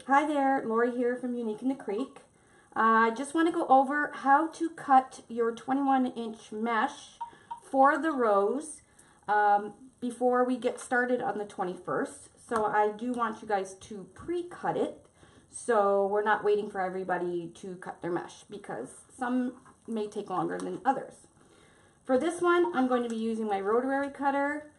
Hi there, Lori here from Unique in the Creek. I just want to go over how to cut your 21-inch mesh for the rows before we get started on the 21st. So I do want you guys to pre-cut it so we're not waiting for everybody to cut their mesh because some may take longer than others. For this one, I'm going to be using my rotary cutter.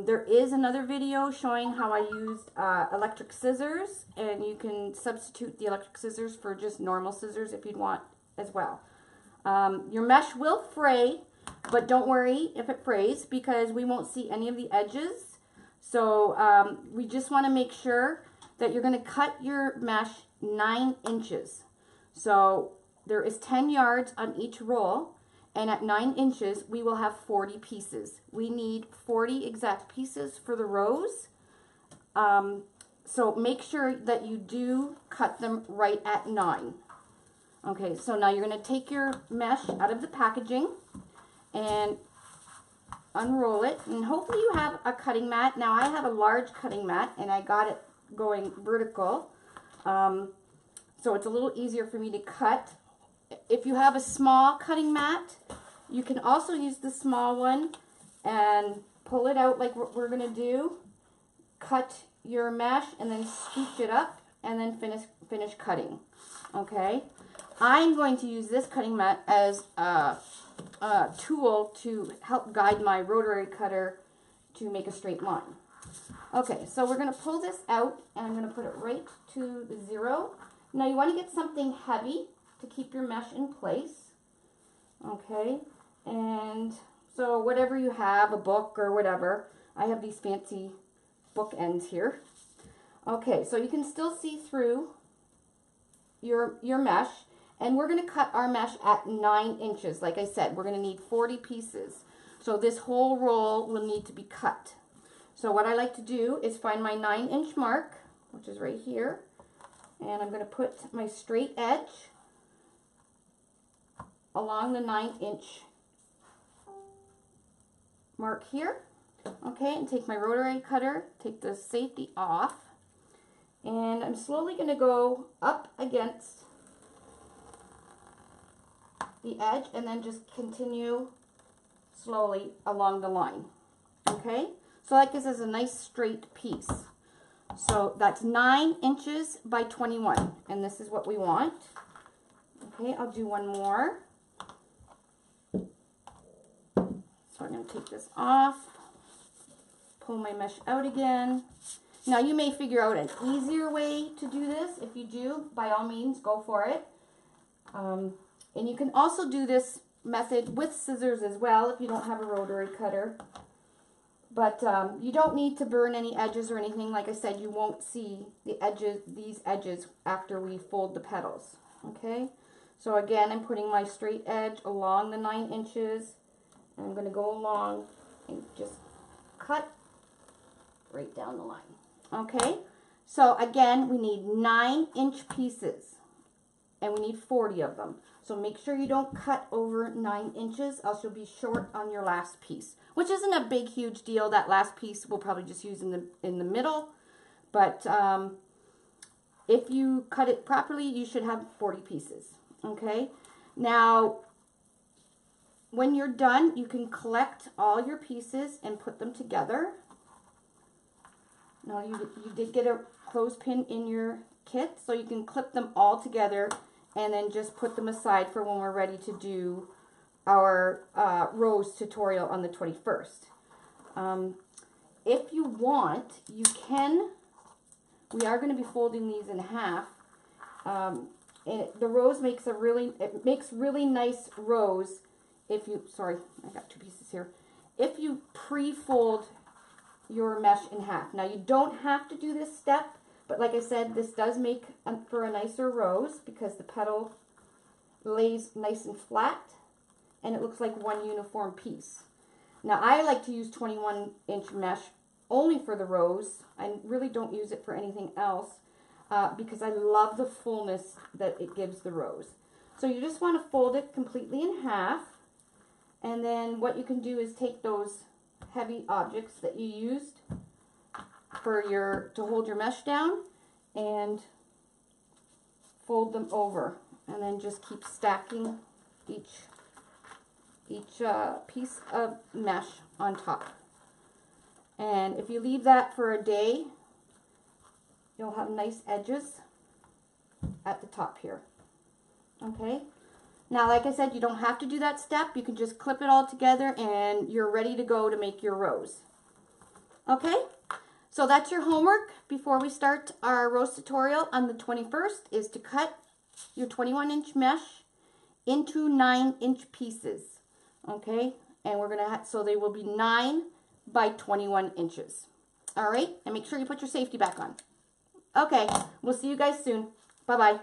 There is another video showing how I used electric scissors, and you can substitute the electric scissors for just normal scissors if you'd want as well. Your mesh will fray, but don't worry if it frays because we won't see any of the edges. So we just want to make sure that you're going to cut your mesh 9 inches. So there is 10 yards on each roll. And at 9 inches, we will have 40 pieces. We need 40 exact pieces for the rows. So make sure that you do cut them right at 9. Okay, so now you're going to take your mesh out of the packaging and unroll it. And hopefully you have a cutting mat. Now I have a large cutting mat and I got it going vertical. So it's a little easier for me to cut. If you have a small cutting mat, you can also use the small one and pull it out like what we're going to do. Cut your mesh and then scooch it up and then finish cutting. Okay, I'm going to use this cutting mat as a tool to help guide my rotary cutter to make a straight line. Okay, so we're going to pull this out and I'm going to put it right to the 0. Now you want to get something heavy to keep your mesh in place. Okay, and so whatever you have, a book or whatever, I have these fancy book ends here. Okay, so you can still see through your mesh, and we're going to cut our mesh at 9 inches. Like I said, we're going to need 40 pieces. So this whole roll will need to be cut. So what I like to do is find my 9-inch mark, which is right here, and I'm going to put my straight edge along the 9-inch mark here. Okay, and take my rotary cutter, take the safety off, and I'm slowly going to go up against the edge and then just continue slowly along the line. Okay, so that gives us a nice straight piece. So that's 9 inches by 21, and this is what we want. Okay, I'll do one more. So I'm going to take this off, pull my mesh out again. Now you may figure out an easier way to do this. If you do, by all means, go for it. And you can also do this method with scissors as well if you don't have a rotary cutter. But you don't need to burn any edges or anything. Like I said, you won't see the edges, these edges, after we fold the petals. Okay? So again, I'm putting my straight edge along the 9 inches. I'm going to go along and just cut right down the line. Okay, so again, we need 9-inch pieces and we need 40 of them. So make sure you don't cut over 9 inches, else you'll be short on your last piece, which isn't a big, huge deal. That last piece we'll probably just use in the middle. But if you cut it properly, you should have 40 pieces. Okay, now when you're done, you can collect all your pieces and put them together. Now you did get a clothespin in your kit, so you can clip them all together and then just put them aside for when we're ready to do our rose tutorial on the 21st. If you want, you can, we are going to be folding these in half. And the rose makes really nice rose. If you, sorry, I got 2 pieces here. If you pre-fold your mesh in half. Now you don't have to do this step, but like I said, this does make for a nicer rose because the petal lays nice and flat and it looks like one uniform piece. Now I like to use 21-inch mesh only for the rose. I really don't use it for anything else because I love the fullness that it gives the rose. So you just want to fold it completely in half. And then what you can do is take those heavy objects that you used for to hold your mesh down and fold them over, and then just keep stacking each piece of mesh on top. And if you leave that for a day, you'll have nice edges at the top here. Okay, now like I said, you don't have to do that step. You can just clip it all together and you're ready to go to make your rose. Okay, so that's your homework before we start our rose tutorial on the 21st, is to cut your 21-inch mesh into 9-inch pieces. Okay, and we're gonna so they will be 9 by 21 inches. All right, and make sure you put your safety back on. Okay, we'll see you guys soon. Bye-bye.